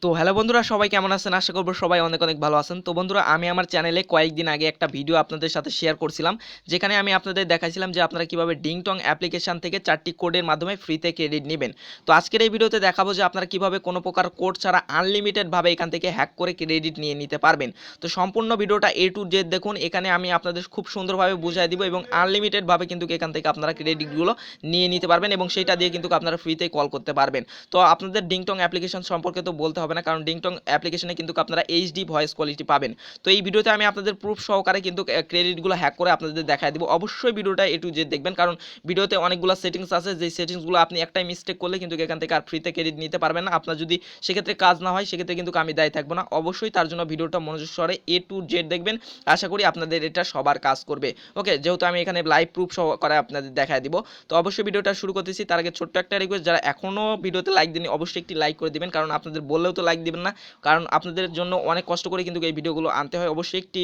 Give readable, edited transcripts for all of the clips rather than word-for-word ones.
তো হ্যালো বন্ধুরা, সবাই কেমন আছেন? আশা করব সবাই অনেক অনেক ভালো আছেন। তো বন্ধুরা, আমি আমার চ্যানেলে কয়েকদিন আগে একটা ভিডিও আপনাদের সাথে শেয়ার করছিলাম, যেখানে আমি আপনাদের দেখাইছিলাম যে আপনারা কিভাবে ডিংটং অ্যাপ্লিকেশন থেকে 4টি কোডের মাধ্যমে ফ্রিতে ক্রেডিট নেবেন। তো আজকের এই ভিডিওতে দেখাবো যে আপনারা কিভাবে কোনো প্রকার কোড ছাড়া আনলিমিটেডভাবে এখান থেকে হ্যাক করে ক্রেডিট নিয়ে নিতে পারবেন। তো সম্পূর্ণ ভিডিওটা A to Z দেখুন। এখানে আমি আপনাদের খুব সুন্দরভাবে বুঝিয়ে দিব এবং আনলিমিটেডভাবে কিন্তু এখান থেকে আপনারা ক্রেডিটগুলো নিয়ে নিতে পারবেন এবং সেটা দিয়ে কিন্তু আপনারা ফ্রিতে কল করতে পারবেন। তো আপনাদের ডিংটং অ্যাপ্লিকেশন সম্পর্কে তো বলতে হবে না, কারণ ডিংটং অ্যাপ্লিকেশনে কিন্তু আপনারা এইচডি ভয়েস কোয়ালিটি পাবেন। তো এই ভিডিওতে আমি আপনাদের প্রুফ সহকারে কিন্তু ক্রেডিটগুলো হ্যাক করে আপনাদের দেখায় দিব। অবশ্যই ভিডিওটা A to Z দেখবেন, কারণ ভিডিওতে অনেকগুলো সেটিংস আছে, যে সেটিংসগুলো আপনি একটাই মিস্টেক করলে কিন্তু এখান থেকে আর ফ্রিতে ক্রেডিট নিতে পারবেন না। আপনার যদি সেক্ষেত্রে কাজ না হয়, সেক্ষেত্রে কিন্তু আমি দায়ী থাকবো না। অবশ্যই তার জন্য ভিডিওটা মনোযোগ সহকারে A to Z দেখবেন। আশা করি আপনাদের এটা সবার কাজ করবে। ওকে, যেহেতু আমি এখানে লাইভ প্রুফ সহকারে আপনাদের দেখায় দিব, তো অবশ্যই ভিডিওটা শুরু করতেছি। তার আগে ছোট্ট একটা রিকোয়েস্ট, যারা এখনও ভিডিওতে লাইক দেননি অবশ্যই একটি লাইক করে দিবেন, কারণ আপনাদের বললেও তো লাইক দিবেন না, কারণ আপনাদের জন্য অনেক কষ্ট করে কিন্তু এই ভিডিওগুলো আনতে হয়। অবশ্যই একটি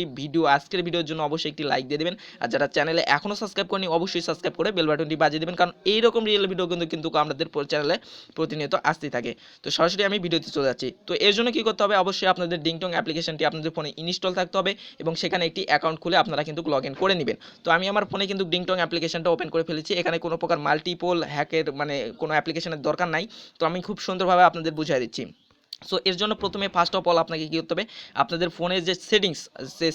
আজকের ভিডিওর জন্য অবশ্যই একটি লাইক দিয়ে দেবেন। আর যারা চ্যানেলে এখনও সাবস্ক্রাইব করেনি অবশ্যই সাবস্ক্রাইব করে বেল বাটনটি বাজিয়ে দেবেন, কারণ এইরকম রিয়েল ভিডিও কিন্তু আমাদের চ্যানেলে প্রতিনিয়ত আসতেই থাকে। তো সরাসরি আমি ভিডিওতে চলে যাচ্ছি। তো এর জন্য কি করতে হবে, অবশ্যই আপনাদের ডিংটং অ্যাপ্লিকেশনটি আপনাদের ফোনে ইনস্টল থাকতে হবে এবং সেখানে একটি অ্যাকাউন্ট খুলে আপনারা কিন্তু লগ ইন করে নেবেন। তো আমি আমার ফোনে কিন্তু ডিংটং অ্যাপ্লিকেশনটা ওপেন করে ফেলেছি। এখানে কোনো প্রকার মাল্টিপল হ্যাকের কোনো অ্যাপ্লিকেশনের দরকার নাই। তো আমি খুব সুন্দরভাবে আপনাদের বুঝিয়ে দিচ্ছি। সো এর জন্য প্রথমে ফার্স্ট অফ অল আপনাকে কী করতে হবে, আপনাদের ফোনের যে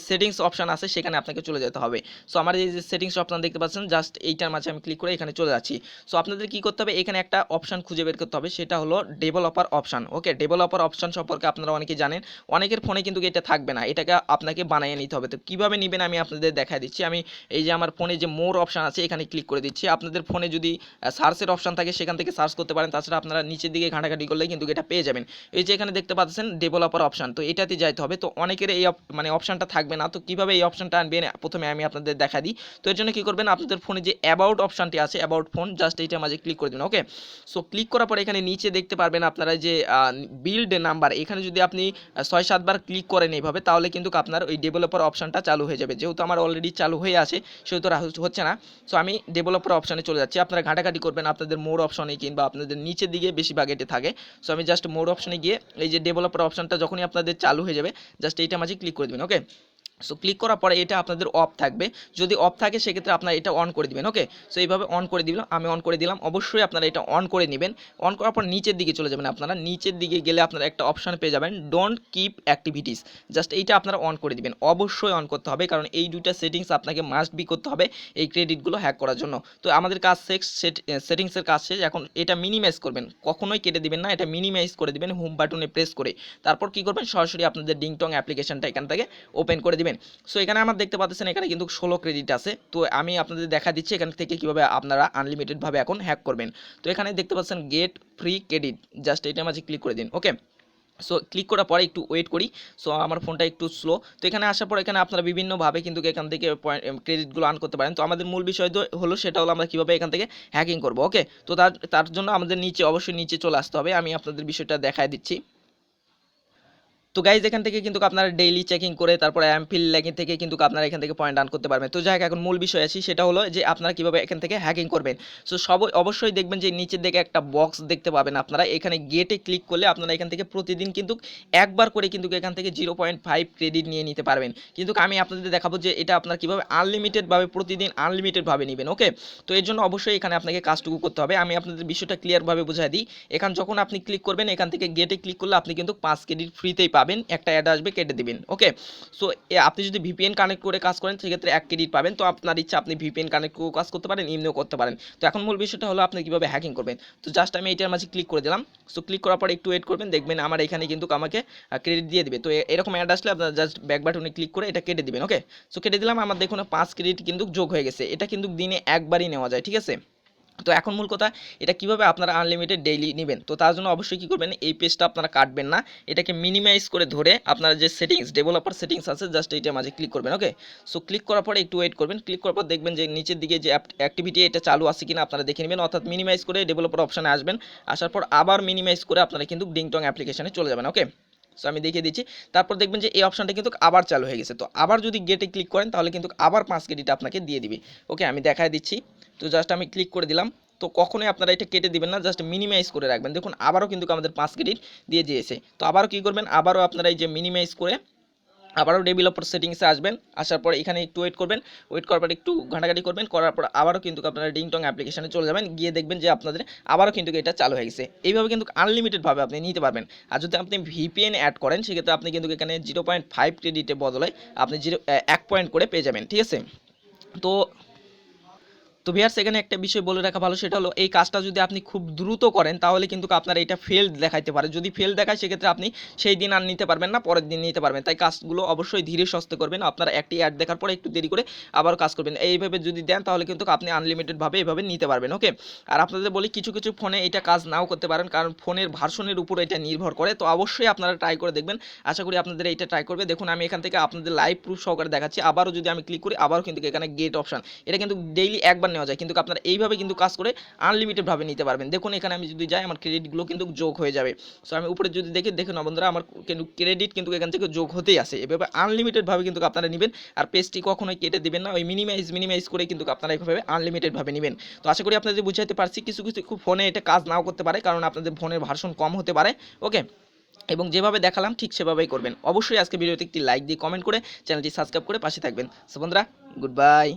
সেটিংস অপশান আছে সেখানে আপনাকে চলে যেতে হবে। সো আমার এই যে সেটিংস অপশান দেখতে পাচ্ছেন, জাস্ট এইটার মাঝে আমি ক্লিক করে এখানে চলে যাচ্ছি। সো আপনাদের কী করতে হবে, এখানে একটা অপশান খুঁজে বের করতে হবে, সেটা হলো ডেভেলপার অপশান। ওকে, ডেভেলপার অপশান সম্পর্কে আপনারা অনেকেই জানেন, অনেকের ফোনে কিন্তু এটা থাকবে না, এটাকে আপনাকে বানিয়ে নিতে হবে। তো কীভাবে নেবেন আমি আপনাদের দেখা দিচ্ছি। আমি এই যে আমার ফোনে যে মোর অপশান আছে এখানে ক্লিক করে দিচ্ছি। আপনাদের ফোনে যদি সার্চের অপশান থাকে সেখান থেকে সার্চ করতে পারেন, তাছাড়া আপনারা নিচের দিকে ঘাঁটাঘাঁটি করলে কিন্তু এটা পেয়ে যাবেন। এই যে এখানে দেখতে পাচ্ছেন ডেভেলপার অপশান, তো এটাতে যাইতে হবে। তো অনেকের এই অপশানটা থাকবে না, তো কিভাবে এই অপশানটা আনবেন প্রথমে আমি আপনাদের দেখা দিই। তো এর জন্য কি করবেন, আপনাদের ফোনে যে অ্যাবাউট অপশানটি আছে, অ্যাবাউট ফোন, জাস্ট এইটার মাঝে ক্লিক করে দিন। ওকে, সো ক্লিক করার পরে এখানে নিচে দেখতে পারবেন আপনারা যে বিল্ড নাম্বার, এখানে যদি আপনি 6-7 বার ক্লিক করেন এইভাবে, তাহলে কিন্তু আপনার ওই ডেভেলপার অপশানটা চালু হয়ে যাবে। যেহেতু আমার অলরেডি চালু হয়ে আছে সেহেতু হচ্ছে না। সো আমি ডেভেলপার অপশানে চলে যাচ্ছি। আপনারা ঘাটাঘাটি করবেন আপনাদের মোর অপশানে কিংবা আপনাদের নিচের দিকে বেশিরভাগ এটা থাকে। সো আমি জাস্ট মোর অপশানে গিয়ে এই যে ডেভেলপার অপশানটা যখনই আপনাদের চালু হয়ে যাবে, জাস্ট এইটা মাঝে ক্লিক করে দেবেন। ওকে, সো ক্লিক করার পরে এটা আপনাদের অফ থাকবে, যদি অফ থাকে সেক্ষেত্রে আপনারা এটা অন করে দিবেন। ওকে, সো এইভাবে অন করে দিলাম, আমি অন করে দিলাম। অবশ্যই আপনারা এটা অন করে নেবেন। অন করার পর নিচের দিকে চলে যাবেন। আপনারা নিচের দিকে গেলে আপনারা একটা অপশান পেয়ে যাবেন, ডোন্ট কিপ অ্যাক্টিভিটিস, জাস্ট এইটা আপনারা অন করে দিবেন। অবশ্যই অন করতে হবে, কারণ এই দুইটা সেটিংস আপনাকে মাস্ট বি করতে হবে এই ক্রেডিটগুলো হ্যাক করার জন্য। তো আমাদের কাজ সেটিংসের কাজ শেষ। এখন এটা মিনিমাইজ করবেন, কখনোই কেটে দিবেন না, এটা মিনিমাইজ করে দিবেন হোম বাটনে প্রেস করে। তারপর কি করবেন, সরাসরি আপনাদের ডিংটং অ্যাপ্লিকেশনটা এখান থেকে ওপেন করে দিবেন। সো এখানে আমার দেখতে পাচ্ছেন এখানে কিন্তু 16 ক্রেডিট আছে। তো আমি আপনাদের দেখা দিচ্ছি এখান থেকে কিভাবে আপনারা আনলিমিটেডভাবে এখন হ্যাক করবেন। তো এখানে দেখতে পাচ্ছেন গেট ফ্রি ক্রেডিট, জাস্ট এইটার মাঝে ক্লিক করে দিন। ওকে, সো ক্লিক করার পরে একটু ওয়েট করি। সো আমার ফোনটা একটু স্লো। তো এখানে আসার পর এখানে আপনারা বিভিন্নভাবে কিন্তু এখান থেকে ক্রেডিটগুলো আর্ন করতে পারেন। তো আমাদের মূল বিষয় হলো সেটা হলো আমরা কীভাবে এখান থেকে হ্যাকিং করবো। ওকে, তো তার জন্য আমাদের অবশ্যই নিচে চলে আসতে হবে। আমি আপনাদের বিষয়টা দেখায় দিচ্ছি। তো গাইজ এখান থেকে কিন্তু আপনারা ডেইলি চেকিং করে তারপরে এমফিল ল্যাগিং থেকে কিন্তু আপনারা এখান থেকে পয়েন্ট আর্ন করতে পারবেন। তো যাই হোক, এখন মূল বিষয় আসি, সেটা হলো যে আপনারা কীভাবে এখান থেকে হ্যাকিং করবেন। সো অবশ্যই দেখবেন যে নিচের দিকে একটা বক্স দেখতে পাবেন, আপনারা এখানে গেটে ক্লিক করলে আপনারা এখান থেকে প্রতিদিন কিন্তু একবার করে কিন্তু এখান থেকে 0.5 ক্রেডিট নিয়ে নিতে পারবেন। কিন্তু আমি আপনাদের দেখাবো যে এটা আপনার কীভাবে আনলিমিটেডভাবে প্রতিদিন আনলিমিটেডভাবে নেবেন। ওকে, তো এর জন্য অবশ্যই এখানে আপনাকে কাজটুকু করতে হবে। আমি আপনাদের বিষয়টা ক্লিয়ারভাবে বুঝাই দিই। এখানে যখন আপনি ক্লিক করবেন, এখান থেকে গেটে ক্লিক করলে আপনি কিন্তু 5 ক্রেডিট ফ্রিতেই পাবেন। একটা অ্যাড আসবে, কেটে দিবেন। ওকে, সো আপনি যদি ভিপিএন কানেক্ট করে কাজ করেন সেক্ষেত্রে 1 ক্রেডিট পাবেন। তো আপনার ইচ্ছা, আপনি ভিপিএন কানেক্ট করে কাজ করতে পারেন, এমনিও করতে পারেন। তো এখন মূল বিষয়টা হলো আপনি কীভাবে হ্যাকিং করবেন। তো জাস্ট আমি এইটার মাঝে ক্লিক করে দিলাম। সো ক্লিক করার পরে একটু ওয়েট করবেন, দেখবেন আমার এখানে কিন্তু আমাকে ক্রেডিট দিয়ে দিবে। তো এরকম অ্যাড আসলে আপনার জাস্ট ব্যাক বাটনে ক্লিক করে এটা কেটে দিবেন। ওকে, সো কেটে দিলাম। আমার দেখুন 5 ক্রেডিট কিন্তু যোগ হয়ে গেছে। এটা কিন্তু দিনে একবারই নেওয়া যায়, ঠিক আছে। তো এখন মূল কথা, এটা কিভাবে আপনারা আনলিমিটেড ডেইলি নেবেন। তো তার জন্য অবশ্যই কী করবেন, এই পেজটা আপনারা কাটবেন না, এটাকে মিনিমাইজ করে ধরে আপনারা যে ডেভেলপার সেটিংস আছে, জাস্ট এইটার মাঝে ক্লিক করবেন। ওকে, সো ক্লিক করার পরে একটু ওয়েট করবেন। ক্লিক করার পর দেখবেন যে নিচের দিকে যে অ্যাক্টিভিটি এটা চালু আছে কিনা আপনারা দেখে নেবেন, অর্থাৎ মিনিমাইজ করে ডেভেলপার অপশানে আসবেন। আসার পর আবার মিনিমাইজ করে আপনারা কিন্তু ডিংটং অ্যাপ্লিকেশনে চলে যাবেন। ওকে, সো আমি দেখিয়ে দিচ্ছি। তারপর দেখবেন যে এই অপশানটা কিন্তু আবার চালু হয়ে গেছে। তো আবার যদি গেটে ক্লিক করেন তাহলে কিন্তু আবার 5 ক্রেডিট আপনাকে দিয়ে দিবে। ওকে, আমি দেখায় দিচ্ছি। তো জাস্ট আমি ক্লিক করে দিলাম। তো কখনোই আপনারা এটা কেটে দিবেন না, জাস্ট মিনিমাইজ করে রাখবেন। দেখুন আবারও কিন্তু আমাদের 5 ক্রেডিট দিয়ে দিয়েছে। তো আবারও কী করবেন, আবারও আপনারা এই যে মিনিমাইজ করে আবারও ডেভেলপার সেটিংসে আসবেন, আসার পর এখানে একটু ওয়েট করবেন, ওয়েট করার পর একটু ঘাটাঘাটি করবেন, করার পর আবারও কিন্তু আপনারা ডিংটং অ্যাপ্লিকেশনে চলে যাবেন, গিয়ে দেখবেন যে আপনাদের আবারও কিন্তু এটা চালু হয়ে গেছে। এইভাবে কিন্তু আনলিমিটেডভাবে আপনি নিতে পারবেন। আর যদি আপনি ভিপিএন অ্যাড করেন সেক্ষেত্রে আপনি কিন্তু এখানে 0.5 ক্রেডিটের বদলে আপনি 1 পয়েন্ট করে পেয়ে যাবেন, ঠিক আছে। তো ভিউয়ার্স এখানে একটা বিষয় বলে রাখা ভালো, সেটা হলো এই কাজটা যদি আপনি খুব দ্রুত করেন তাহলে কিন্তু আপনার এটা ফেল দেখাইতে পারে। যদি ফেল দেখায় সেক্ষেত্রে আপনি সেই দিন আর নিতে পারবেন না, পরের দিন নিতে পারবেন। তাই কাজগুলো অবশ্যই ধীরে সুস্থে করবেন। আপনারা একটি অ্যাড দেখার পরে একটু দেরি করে আবার কাজ করবেন। এইভাবে যদি দেন তাহলে কিন্তু আপনি আনলিমিটেডভাবে এভাবে নিতে পারবেন, ওকে। আর আপনাদের বলি কিছু কিছু ফোনে এটা কাজ নাও করতে পারেন, কারণ ফোনের ভার্সনের উপর এটা নির্ভর করে। তো অবশ্যই আপনারা ট্রাই করে দেখবেন, আশা করি আপনাদের এইটা ট্রাই করবে। দেখুন আমি এখান থেকে আপনাদের লাইভ প্রুফ সহকারে দেখাচ্ছি। আবারও যদি আমি ক্লিক করি আবারও কিন্তু এখানে গেট অপশন, এটা কিন্তু ডেইলি একবার নেওয়া যায়, কিন্তু আপনারা এইভাবে কিন্তু কাজ করে আনলিমিটেডভাবে নিতে পারবেন। দেখুন এখানে আমি যদি যাই আমার ক্রেডিটগুলো কিন্তু যোগ হয়ে যাবে। সো আমি উপরে যদি দেখুন না বন্ধুরা, আমার কিন্তু ক্রেডিট কিন্তু এখান থেকে যোগ হতেই আসে। এভাবে আনলিমিটেডভাবে কিন্তু আপনারা নেবেন, আর পেজটি কখনোই কেটে দিবেন না। ওই মিনিমাইজ করে কিন্তু আপনারা এইভাবে আনলিমিটেডভাবে নেবেন। তো আশা করি আপনাদের বুঝাইতে পারছি। কিছু কিছু ফোনে এটা কাজ নাও করতে পারে, কারণ আপনাদের ফোনের ভার্সন কম হতে পারে, ওকে। এবং যেভাবে দেখালাম ঠিক সেভাবেই করবেন। অবশ্যই আজকে ভিডিওতে একটি লাইক দিয়ে কমেন্ট করে চ্যানেলটি সাবস্ক্রাইব করে পাশে থাকবেন। সো বন্ধুরা, গুড বাই।